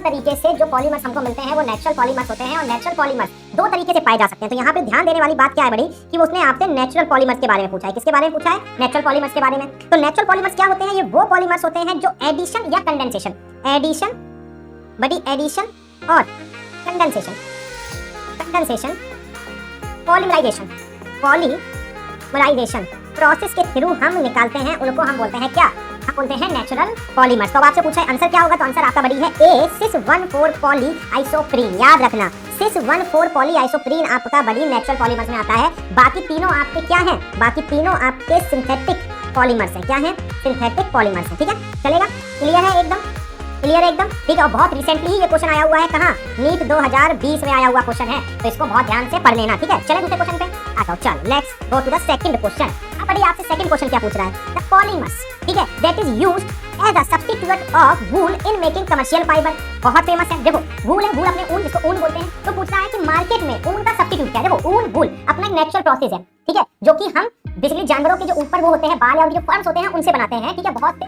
तरीके से जो पॉलीमर्स हमको मिलते हैं वो नेचुरल पॉलीमर्स होते हैं और नेचुरल पॉलीमर्स दो तरीके से पाए जा सकते हैं। तो यहाँ पे ध्यान देने वाली बात क्या है बड़ी कि उसने आपसे नेचुरल पॉलीमर्स के बारे में पूछा है। किसके बारे में पूछा है? नेचुरल पॉलीमर्स के बारे में। तो नेचुरल पॉलीमर्स क्या होते हैं? ये वो पॉलीमर्स होते हैं जो एडिशन या कंडेंसेशन, एडिशन बड़ी एडिशन और कंडेंसेशन, कंडेंसेशन पॉलीमराइजेशन प्रोसेस के थ्रू हम निकालते हैं, उनको हम बोलते हैं क्या? हम बोलते हैं नेचुरल पॉलीमर्स। तो अब आपसे पूछा है आंसर क्या होगा, तो आंसर आपका बड़ी है ए सिस 1,4 पॉली आइसोप्रीन। याद रखना सिस 1,4 पॉली आइसोप्रीन आपका बड़ी नेचुरल पॉलीमर्स में आता है। बाकी तीनों आपके क्या हैं? बाकी तीनों आपके सिंथेटिक पॉलीमर्स हैं। क्या है? सिंथेटिक पॉलीमर्स हैं। ठीक है, चलेगा? क्लियर है एकदम? क्लियर है एकदम? ठीक है। और बहुत रिसेंटली ये क्वेश्चन आया हुआ है, कहाँ? नीट 2020 में आया हुआ क्वेश्चन है, तो इसको बहुत ध्यान से पढ़ लेना। ठीक है, चले दूसरे क्वेश्चन पे आ जाओ। चल let's go to the second question. अब बड़ी आपसे सेकंड क्वेश्चन क्या पूछ रहा है? द पॉलीमर्स, ठीक है, that is used as a substitute of wool in making commercial fibre. बहुत फेमस है। देखो वूल है, वूल अपने ऊन, जिसको ऊन बोलते हैं। तो पूछ रहा है कि मार्केट में ऊन का सब्स्टिट्यूट क्या है? देखो ऊन, वूल अपना एक नेचुरल प्रोसेस है, ठीक है, जो कि हम बेसिकली जानवरों के जो ऊपर वो होते हैं बाल या जो फर्स होते हैं उनसे बनाते हैं। ठीक है, बहुत से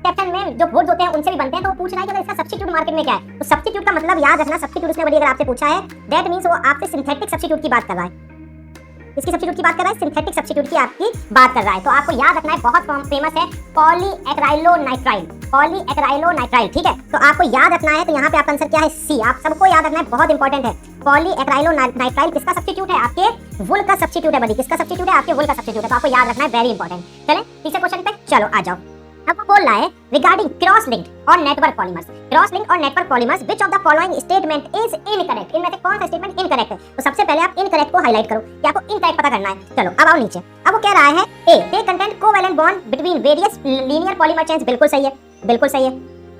एक्सेप्शन में जो वुड्स होते हैं उनसे भी बनते हैं। तो वो पूछ रहा है कि अगर इसका सब्स्टिट्यूट मार्केट में क्या है? तो सब्स्टिट्यूट का मतलब याद रखना, सब्स्टिट्यूट उसने बड़ी अगर आपसे पूछा है दैट मींस वो आपसे सिंथेटिक सब्स्टिट्यूट की बात कर रहा है। इसकी सब्स्टिट्यूट की बात कर रहा है, सिंथेटिक सब्स्टिट्यूट की आपकी बात कर रहा है। तो आपको याद रखना है, बहुत फेमस है पॉलीएक्राइलोनाइट्राइल, पॉलीएक्राइलोनाइट्राइल। ठीक है, तो आपको याद रखना है। तो यहाँ पे आपका आंसर क्या है? सी। आप सबको याद रखना है, बहुत इंपॉर्टेंट है। पॉलीएक्राइलोनाइट्राइल किसका सब्स्टिट्यूट है? आपके वुल का सब्स्टिट्यूट है बड़ी। किसका सब्स्टिट्यूट है? आपके वुल का सब्स्टिट्यूट है। तो आपको याद रखना है, वेरी इंपॉर्टेंट। चलें तीसरे क्वेश्चन पे, चलो आ जाओ। आपको बोल रहा है रिगार्डिंग क्रॉस लिंक्ड और नेटवर्क पॉलीमर्स। क्रॉस लिंक और network polymers which of the following statement is incorrect? इनमें से कौन सा स्टेटमेंट इनकरेक्ट है? तो सबसे पहले आप इनकरेक्ट को हाईलाइट करो कि आपको इनकरेक्ट पता करना है। चलो अब आओ नीचे। अब वो कह रहा है A they contain covalent bond between various linear polymer chains. बिल्कुल सही है, बिल्कुल सही है।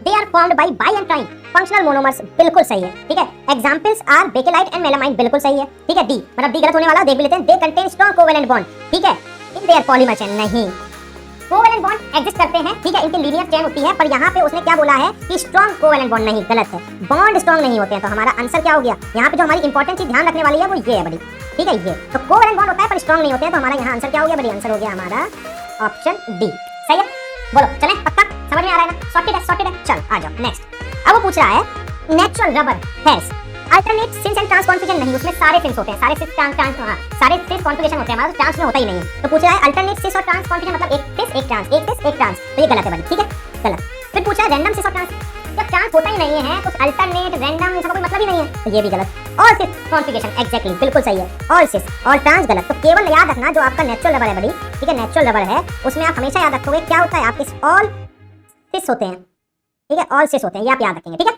They are formed by bi and tri functional monomers. बिल्कुल सही है। ठीक है, examples are bakelite and melamine. बिल्कुल सही है। ठीक है, डी मतलब डी गलत होने वाला, देख भी लेते हैं। They contain strong covalent bond, ठीक है, इन देयर पॉलीमर चेन। नहीं, कोवैलेंट बॉन्ड एग्जिस्ट करते हैं, ठीक है, इनकी लीनियर चेन होती है, पर यहाँ पे उसने क्या बोला है कि स्ट्रॉन्ग कोवैलेंट बॉन्ड। नहीं, गलत है, बॉन्ड स्ट्रॉन्ग नहीं होते हैं। तो हमारा आंसर क्या हो गया? यहाँ पे जो हमारी इंपॉर्टेंट चीज ध्यान रखने वाली है वो ये है बड़ी, ठीक है, ये तो कोवैलेंट बॉन्ड होता है पर स्ट्रॉन्ग नहीं होते हैं। तो हमारा यहाँ आंसर क्या हो गया बड़ी? आंसर हो गया हमारा ऑप्शन डी। सही है, बोलो चलें, पक्का समझ में आ रहा है ना? सॉर्टेड है, सॉर्टेड है। चल आ जाओ नेक्स्ट। अब वो पूछ रहा है नेचुरल रबर हैज अल्टरनेट सिंस एंड ट्रांस कॉन्फिगरेशन। नहीं, उसमें सारे सिंस होते हैं, सारे सिंस ट्रांस सारे सिंस कॉन्फिगरेशन होते हैं, हमारा ट्रांस में होता ही नहीं है। तो पूछ रहा है अल्टरनेट सिंस और ट्रांस कॉन्फिगरेशन मतलब एक सिंस एक ट्रांस, एक सिंस एक ट्रांस। तो ये गलत है बड़ी, ठीक है, गलत। फिर पूछा है रैंडम सिंस और ट्रांस। जब ट्रांस होता ही नहीं है तो अल्टरनेट रैंडम इसका कोई मतलब ही नहीं है, तो ये भी गलत। ऑल सिंस कॉन्फिगरेशन एग्जैक्टली बिल्कुल सही है। ऑल सिंस और ट्रांस गलत। तो केवल याद रखना जो आपका नेचुरल रबर है बड़ी, ठीक है, नेचुरल रबर है, उसमें आप हमेशा याद रखोगे क्या होता है? आपके ऑल सिंस होते हैं, ठीक है, ऑल सिंस होते हैं, ये आप याद रखेंगे, ठीक है,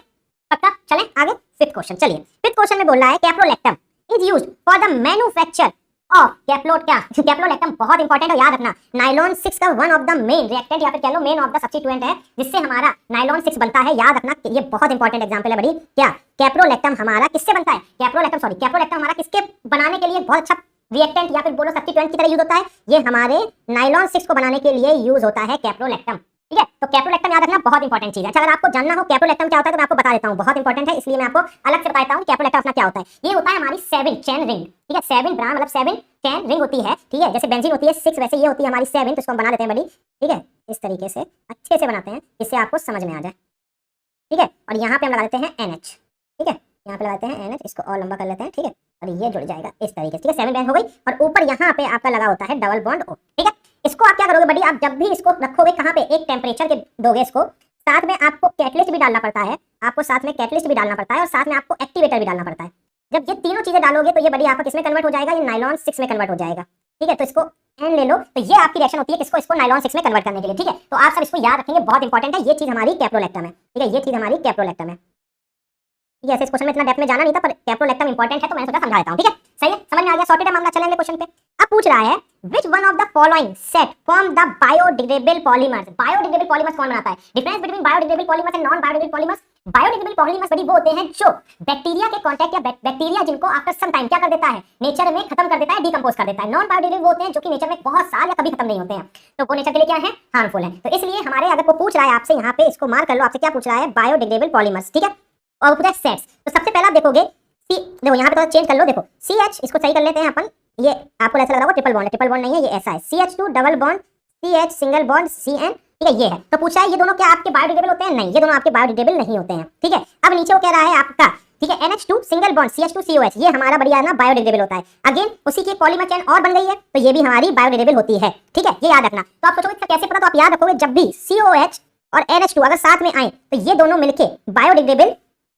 पक्का। चलें आगे फिफ्थ क्वेश्चन। चलिए फिफ्थ क्वेश्चन में बोल रहा है caprolactam is used for the manufacture of caplot. क्या? कैप्रोलैक्टम बहुत इंपॉर्टेंट है, याद रखना। नाइलॉन 6 का one of the main reactant या फिर कह लो मेन ऑफ द सब्स्टिट्यूएंट है जिससे हमारा नाइलॉन 6 बनता है। याद रखना, ये बहुत इंपॉर्टेंट एग्जांपल है बड़ी। क्या? कैप्रोलैक्टम हमारा किससे बनता है? कैप्रोलैक्टम हमारा किसके बनाने के लिए बहुत अच्छा रिएक्टेंट या फिर बोलो सब्स्टिट्यूएंट की तरह यूज होता है? ये हमारे नाइलॉन 6 को बनाने के लिए यूज होता है कैप्रोलैक्टम, ठीक है। तो कैप्रोलैक्टम याद रखना, बहुत इंपॉर्टेंट चीज है। अच्छा, अगर आपको जानना हो कैप्रोलैक्टम क्या होता है तो मैं आपको बता देता हूँ, बहुत इंपॉर्टेंट है, इसलिए मैं आपको अलग से बताता हूँ कैप्रोलैक्टम अपना क्या होता है। ये होता है हमारी 7 चेन रिंग, ठीक है, 7 ब्रांच मतलब 7 चेन रिंग होती है, ठीक है। जैसे बेंजीन होती है 6, वैसे ये होती है हमारी 7। तो इसको हम बना लेते हैं बड़ी, ठीक है, इस तरीके से अच्छे से बनाते हैं जिससे आपको समझ में आ जाए, ठीक है। और यहाँ पे हम लगा देते हैं NH, ठीक है, यहाँ पे लगाते हैं NH, इसको और लंबा कर लेते हैं, ठीक है, और ये जुड़ जाएगा इस तरीके से, ठीक है। 7 बैंड हो गई और ऊपर यहाँ पे आपका लगा होता है डबल बॉन्ड O, ठीक है। इसको आप क्या करोगे बड़ी? आप जब भी इसको रखोगे कहाँ पे? एक टेम्परेचर के दोगे इसको, साथ में आपको कैटलिस्ट भी डालना पड़ता है, आपको साथ में कैटलिस्ट भी डालना पड़ता है और साथ में आपको एक्टिवेटर भी डालना पड़ता है। जब ये तीनों चीजें डालोगे तो ये बड़ी आपका किसमें कन्वर्ट हो जाएगा? ये नाइलॉन 6 में कन्वर्ट हो जाएगा, ठीक है। तो इसको एन ले लो, तो ये आपकी रिएक्शन होती है किसको? इसको नाइलॉन 6 में कन्वर्ट करने के लिए, ठीक है। तो आप सब इसको याद रखेंगे, बहुत इंपॉर्टेंट है। ये चीज हमारी कैप्रोलैक्टम है, ठीक है, ये चीज हमारी कैप्रोलैक्टम है, ठीक है। ऐसे इस क्वेश्चन में इतना डेप्थ में जाना नहीं था, पर कैप्रोलैक्टम इंपॉर्टेंट है तो मैंने सोचा समझा देता हूं, ठीक है। सही है, समझ में आ गया, सॉर्टेड है मामला। चलेंगे क्वेश्चन पे। अब पूछ रहा है which one of the following set form the biodegradable polymers. Biodegradable polymers कौन बनाता है? Difference between biodegradable polymers and non biodegradable polymers. Biodegradable polymers बड़ी वो होते हैं जो बैक्टीरिया के कांटेक्ट या बैक्टीरिया जिनको आफ्टर सम टाइम क्या कर देता है? नेचर में खत्म कर देता है, डिकंपोज कर देता है। नॉन बायोडिग्रेडेबल वो होते हैं जो कि नेचर में बहुत साल या कभी खत्म नहीं होते हैं, तो वो नेचर के लिए क्या है? हार्मफुल है। तो इसलिए हमारे अगर वो पूछ रहा है आपसे, यहाँ पे इसको मार्क कर लो, आपसे क्या पूछ रहा है? बायोडिग्रेडेबल पॉलीमर्स, ठीक है। और पूछा सेट्स, तो सबसे पहला आप देखोगे सी, देखो यहाँ पे थोड़ा चेंज कर लो, देखो CH, इसको सही कर लेते हैं अपन। ये आपको ऐसा लग रहा होगा ट्रिपल बॉन्ड है, ट्रिपल बॉन्ड नहीं है, ये ऐसा है CH2 double bond CH single bond CN ठीक है, ये है। तो पूछा है ये दोनों क्या आपके बायोडिग्रेडेबल होते हैं? नहीं, ये दोनों आपके बायोडिग्रेडेबल नहीं होते हैं। ठीक है, अब नीचे वो कह रहा है आपका, ठीक है, NH2 सिंगल बॉन्ड CH2COH, ये हमारा बढ़िया ना बायोडिग्रेडेबल होता है। अगेन उसी की पॉलीमर चेन और बन गई है, तो ये भी हमारी बायोडिग्रेडेबल होती है। ठीक है, ये याद रखना। तो आप सोचोगे इसका कैसे पता, तो आप याद रखोगे जब भी COH और NH2 अगर साथ में आए तो ये दोनों मिलके बायोडिग्रेडेबल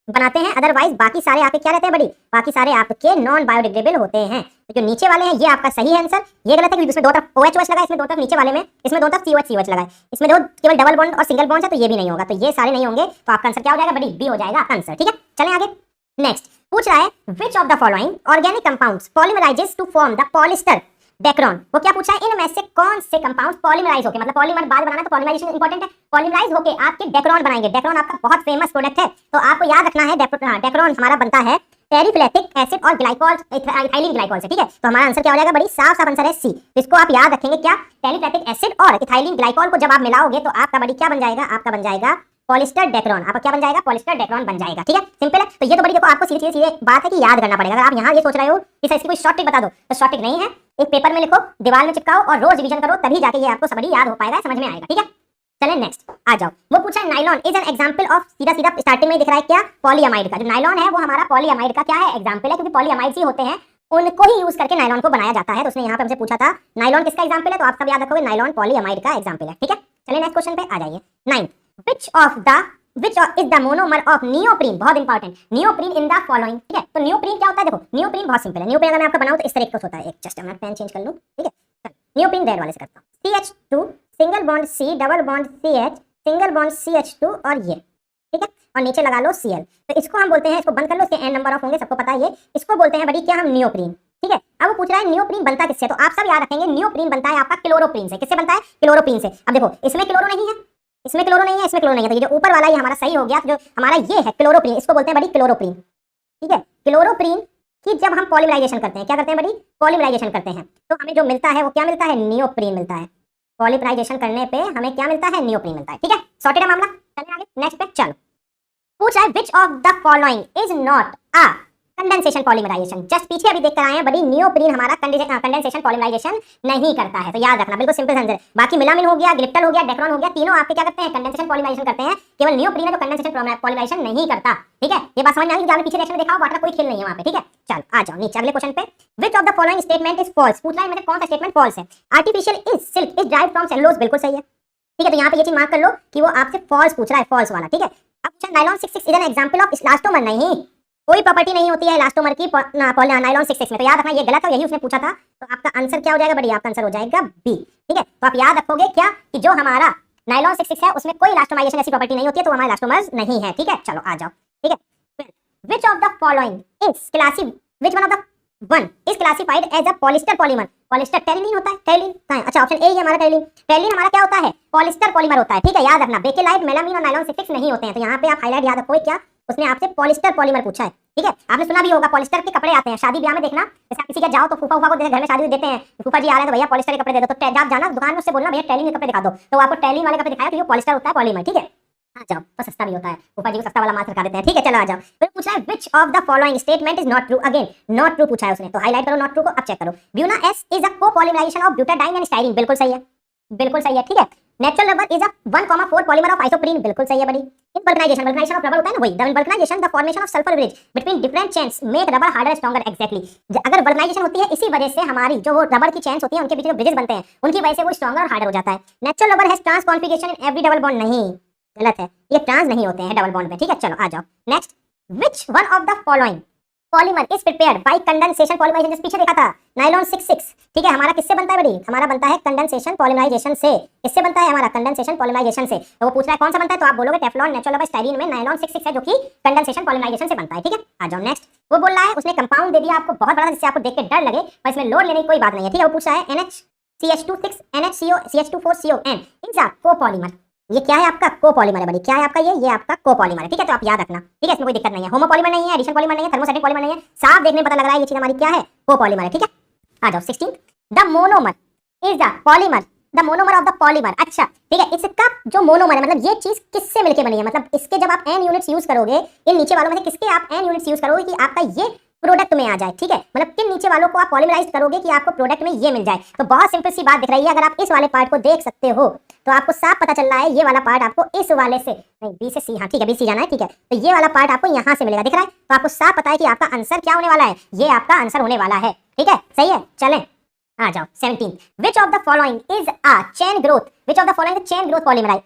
बनाते हैं, अदरवाइज बाकी सारे आपके क्या रहते हैं बड़ी, बाकी सारे आपके नॉन बायोडिग्रेडेबल होते हैं। तो जो नीचे वाले हैं ये आपका सही है आंसर, ये गलत है क्योंकि इसमें दो तरफ OH लगा है, इसमें दो तरफ नीचे वाले में, इसमें दो तरफ COH लगा है, इसमें दो केवल डबल बॉन्ड और सिंगल बॉन्ड है, तो ये भी नहीं होगा, तो ये सारे नहीं होंगे, तो आपका आंसर क्या हो जाएगा बड़ी, बी हो जाएगा आंसर। ठीक है, चलें आगे। नेक्स्ट पूछ रहा है which of the following organic compounds polymerises to form the polyester dacron. वो क्या पूछा है, इनमें से कौन से कंपाउंड पॉलीमराइज होके, मतलब पॉलीमर बाद बनाना तो पॉलीमराइजेशन इंपॉर्टेंट है, पॉलीमराइज होके आपके डेक्रोन बनाएंगे। डेक्रोन आपका बहुत फेमस प्रोडक्ट है, तो आपको याद रखना है डेक्रोन हमारा बनता है टेरिफ्लेथिक एसिड और ग्लाइकोल, इथाइलिन ग्लाइकोल से। ठीक है, तो हमारा आंसर क्या हो जाएगा बड़ी, साफ साफ आंसर है सी। इसको आप याद रखेंगे क्या, टेरिफ्लेथिक एसिड और इथाइलिन ग्लाइकोल को जब आप मिलाओगे तो आपका बड़ी क्या बन जाएगा, आपका बन जाएगा पॉलिस्टर डेक्रोन। आपका क्या बन जाएगा, पॉलिस्टर डेक्रोन बन जाएगा। ठीक है, सिंपल है। तो ये तो बड़ी देखो आपको सीधे सीधे बात है कि याद करना पड़ेगा। अगर आप यहाँ ये सोच रहे हो कि सर इसकी कोई शॉर्ट ट्रिक बता दो, तो शॉर्ट ट्रिक नहीं है, एक पेपर में लिखो, दीवार में चिपकाओ और रोज रिवीजन करो, तभी जाके ये आपको सब याद हो पाएगा, समझ में आएगा। ठीक है, चलें नेक्स्ट आ जाओ। वो पूछा है nylon is an example of, सीधा सीधा स्टार्टिंग में दिख रहा है क्या, पॉलीअमाइड का। जो नाइलॉन है वो हमारा पॉलीअमाइड का क्या है, एग्जांपल है, क्योंकि पॉलीअमाइड्स ही होते हैं, उनको ही यूज करके नाइलॉन को बनाया जाता है। तो उसने यहाँ पे हमसे पूछा था नाइलॉन किसका एग्जांपल है, तो आप सब याद रखोगे नाइलॉन पॉलीअमाइड का एग्जांपल है। ठीक है, चलिए नेक्स्ट क्वेश्चन पे आ जाइए। 9 which is the monomer of neoprene, बहुत important, neoprene in the following। ठीक है, तो neoprene क्या होता है, देखो neoprene बहुत सिंपल है। neoprene अगर मैं आपका बनाऊं तो इस तरीके का होता है, एक जस्ट मैं पेन चेंज कर लूं। ठीक है, neoprene रेड वाले से करता हूं, CH2 single bond C double bond CH single bond CH2 और ये, ठीक है, और नीचे लगा लो Cl। तो इसको हम बोलते हैं, इसको बंद कर लो, इसके n नंबर ऑफ होंगे, सबको पता है ये, इसको बोलते हैं बड़ी क्या, हम नियोप्रीन। ठीक है, अब वो पूछ रहा है नियोप्रीन बनता किससे, तो आप सब याद रखेंगे नियोप्रीन बनता है आपका क्लोरोप्रीन से। किससे बनता है, क्लोरोप्रीन से। अब देखो इसमें क्लोरो नहीं है, इसमें क्लोरो नहीं है, इसमें क्लोरो नहीं है, तो ये जो ऊपर वाला ये हमारा सही हो गया। तो जो हमारा ये है क्लोरोप्रीन, इसको बोलते हैं बड़ी क्लोरोप्रीन। ठीक है, क्लोरोप्रीन की जब हम पॉलीमराइजेशन करते हैं, क्या करते हैं बड़ी, पॉलीमराइजेशन करते हैं, तो हमें जो मिलता है वो क्या मिलता है, नियोप्रीन मिलता है। पॉलीमराइजेशन करने पे हमें क्या मिलता है, नियोप्रीन मिलता है। ठीक है, सॉर्टेड है मामला। चलिए आगे नेक्स्ट पे चलो। पूछ रहा है which of the following is not a condensation polymerisation. Just पीछे अभी देख कर आए हैं बड़ी, नियोप्रीन हमारा कंडेंसेशन पॉलीमराइजेशन नहीं करता है, तो याद रखना बिल्कुल सिंपल आंसर। बाकी मिलामिन हो गया, ग्लिप्टल हो गया, डेक्रोन हो गया, तीनों आपके क्या करते हैं, कंडेंसेशन पॉलीमराइजेशन करते हैं। केवल नियोप्रीन है जो कंडेंसेशन पॉलीमराइजेशन नहीं करता। ठीक है, ये बात समझ में आ गई, आपने पीछे रिएक्शन में देखा हो, वाटर का कोई खेल नहीं है वहां पे। ठीक है, चल आ जाओ नीचे अगले क्वेश्चन पे। Which of the following statement is false. पूछ रहा है मतलब कौन सा स्टेटमेंट फॉल्स है। Artificial is silk is derived from cellulose, बिल्कुल सही है। ठीक है, तो यहाँ पे ये चीज मार्क कर लो कि वो आपसे फॉल्स पूछ रहा है, फॉल्स वाला। ठीक है, अब पूछा nylon 66 is an example of elastomer. नहीं, कोई प्रॉपर्टी नहीं होती है इलास्टोमर की नायलॉन 66 में, तो याद रखना ये गलत है, यही उसने पूछा था। तो आपका आंसर क्या हो जाएगा बड़ी, आपका आंसर हो जाएगा बी। ठीक है, तो आप याद रखोगे क्या कि जो हमारा नायलॉन 66 है उसमें कोई इलास्टोमाइजेशन ऐसी प्रॉपर्टी नहीं होती है, तो हमारा इलास्टोमर्स नहीं है। ठीक है, चलो आ जाओ। ठीक है, which of the following is classified, which one of the one is classified as a polyester polymer. Polyester terylene होता है, टेरिलीन कहां है, अच्छा ऑप्शन ए है हमारा टेरिलीन। टेरिलीन हमारा क्या होता है, पॉलिस्टर पॉलीमर होता है। ठीक है, याद रखना बेकेलाइट, मेलामीन और नायलॉन 66 नहीं होते हैं, तो यहाँ पे आप हाईलाइट याद रखोगे क्या, उसने आपसे पॉलिस्टर पॉलीमर पूछा है। ठीक है, आपने सुना भी होगा पॉलिस्टर के कपड़े आते हैं शादी ब्याह में, देखना जैसे आप किसी का जाओ तो फूफा को घर में शादी देते हैं, फूफा जी आ रहे हैं तो भैया पॉलिस्टर के कपड़े दे दो, तो आप जाना दुकान में उससे बोलना भैया टेरिलीन के कपड़े दिखा दो, तो आपको टेरिलीन वाले कपड़े दिखाया, तो ये पॉलिस्टर होता है पॉलीमर। ठीक है, आ जाओ, तो सस्ता भी होता है, फूफा जी को सस्ता वाला माल दिखा देते हैं। ठीक है, चलो आ जाओ। फिर पूछा है which of the following statement is not true. Again not true पूछा है उसने, तो हाईलाइट करो नॉट ट्रू को। अब चेक करो, buna S is a copolymerisation of butadiene and styrene, बिल्कुल सही है, बिल्कुल सही है। ठीक है, natural rubber is a 1,4 polymer of isoprene, बिल्कुल सही है बड़ी। इन वल्कनाइजेशन ऑफ रबर होता है ना, वही the vulcanisation the formation of sulphur bridge between different chains make rubber harder stronger, exactly. अगर वल्कनाइजेशन होती है इसी वजह से हमारी जो वो रबर की चेन्स होती है उनके बीच जो ब्रिजेस बनते हैं उनकी वजह से वो स्ट्रॉन्गर और हार्डर हो जाता है। Natural rubber has trans configuration in every double bond, नहीं, गलत है, ये ट्रांस नहीं होते हैं डबल बॉन्ड में। ठीक है, चलो आ जाओ next. Which one of the following polymer is prepared by condensation polymerisation, जैसे पीछे देखा था नायलॉन 66। ठीक है, हमारा किससे बनता है बड़ी, हमारा बनता है कंडेंसेशन पॉलीमराइजेशन से। किससे बनता है हमारा, कंडेंसेशन पॉलीमराइजेशन से। तो वो पूछ रहा है कौन सा बनता है, तो आप बोलोगे टेफ्लॉन, नेचुरल रबर, स्टाइरीन में नायलॉन 66 है जो कि कंडेंसेशन पॉलीमराइजेशन से बनता है। ठीक है, आ जाओ नेक्स्ट। वो बोल रहा है उसने कंपाउंड दे दिया आपको बहुत बड़ा, जिससे आपको देख के डर लगे, पर इसमें लोड लेने की कोई बात नहीं है। ठीक है, वो पूछा है NH NH2 CH2CH2CON is a copolymer. ये क्या है आपका, कोपॉलीमर है बड़ी, क्या है आपका ये आपका कोपॉलीमर है। ठीक है, तो आप याद रखना। ठीक है, इसमें कोई दिक्कत नहीं है, होमोपॉलीमर नहीं है, एडिशन पॉलीमर नहीं है, थर्मोस्टेटिक पॉलीमर नहीं है, साफ देखने में पता लग रहा है ये चीज हमारी क्या है, कोपॉलीमर है। ठीक है, आ जाओ 16। The monomer is the polymer, the monomer of the polymer. अच्छा ठीक है, इसका जो मोनोमर है मतलब ये चीज किससे मिलके बनी है, मतलब इसके जब आप n यूनिट्स यूज करोगे, इन नीचे वालों में से किसके आप n यूनिट्स यूज करोगे कि आपका ये प्रोडक्ट में आ जाए, ठीक है, मतलब किन नीचे वालों को आप पॉलीमराइज करोगे कि आपको प्रोडक्ट में ये मिल जाए। तो बहुत सिंपल सी बात दिख रही है, अगर आप इस वाले पार्ट को देख सकते हो तो आपको साफ पता चल रहा है ये वाला पार्ट आपको इस वाले से, नहीं बी से सी, हाँ ठीक है बी सी जाना है, ठीक है, तो ये वाला पार्ट आपको यहाँ से मिलेगा, दिख रहा है, तो आपको साफ पता है कि आपका आंसर क्या होने वाला है, ये आपका आंसर होने वाला है, ठीक है, सही है। चलें आ जाओ 17, which of the following is a chain growth, which of the following chain growth polymerise,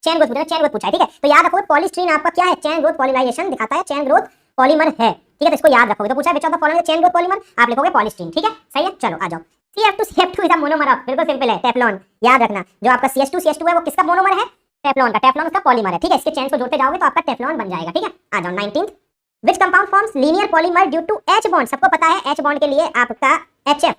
chain growth पूछा है, ठीक है, तो याद रखो पॉलीस्टीरीन आपका क्या है, चेन ग्रोथ पॉलीमराइजेशन दिखाता है, चेन ग्रोथ पॉलीमर है, ठीक है, तो इसको याद रखोगे। तो पूछा विच of the following chain growth polymer, आप लिखोगे पॉलीस्टीरीन, ठीक है, सही है। चलो आ जाओ, CF2 is a monomer of, बिल्कुल सिंपल है, टेफ्लॉन, याद रखना जो आपका CH2 है वो किसका मोनोमर है, टेफ्लॉन का, टेफ्लॉन उसका पॉलीमर है, ठीक है, इसके चेन्स को जोड़ते जाओगे तो आपका टेफ्लॉन बन जाएगा, ठीक है। आ जाओ 19th, which compound forms linear polymer due to H bond, सबको पता है H बॉन्ड के लिए आपका HF,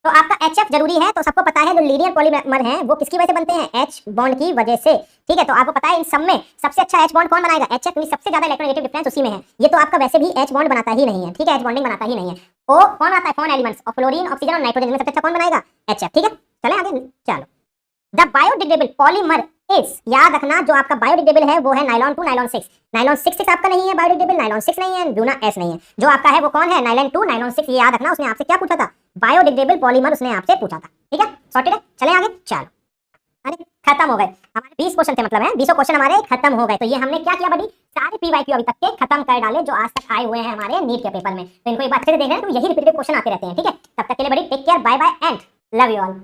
तो आपका HF जरूरी है, तो सबको पता है जो लीनियर पॉलीमर हैं वो किसकी वजह से बनते हैं, H बॉन्ड की वजह से, ठीक है, तो आपको पता है इन सब में सबसे अच्छा H बॉन्ड कौन बनाएगा, HF, क्योंकि सबसे ज्यादा इलेक्ट्रोनेगेटिव डिफरेंस उसी में है, ये तो आपका वैसे भी H बॉन्ड बनाता ही नहीं है, ठीक है, H बॉन्डिंग बनाता ही नहीं है, ओ कौन आता है, कौन एलिमेंट्स और फ्लोरीन ऑक्सीजन और नाइट्रोजन में सबसे अच्छा कौन बनाएगा, HF, ठीक है। चले आगे, चलो द बायोडिग्रेडेबल पॉलीमर इज, याद रखना जो आपका बायोडिग्रेडेबल है वो है नाइलॉन 2 नाइलॉन 6, नाइलॉन 6 आपका नहीं है बायोडिग्रेडेबल, नाइलॉन 6 नहीं है, ब्यूना S नहीं है, जो आपका है वो कौन है, नाइलॉन 2 नाइलॉन 6, ये याद रखना, उसने आपसे क्या पूछा था, बायोडिग्रेडेबल पॉलीमर उसने आपसे पूछा था, ठीक है, सॉर्टेड है। चले आगे, चलो अरे खत्म हो गए हमारे 20 क्वेश्चन थे, मतलब है 20 क्वेश्चन हमारे खत्म हो गए, तो ये हमने क्या किया बड़ी, सारे PYQ अभी तक के खत्म कर डाले जो आज तक आए हुए हैं हमारे नीट के पेपर में, तो इनको एक बार अच्छे से देख रहे हैं, तो यही रिपीटेड क्वेश्चन आते रहते हैं, ठीक है, तब तक के लिए बड़ी take care, bye bye and love you all.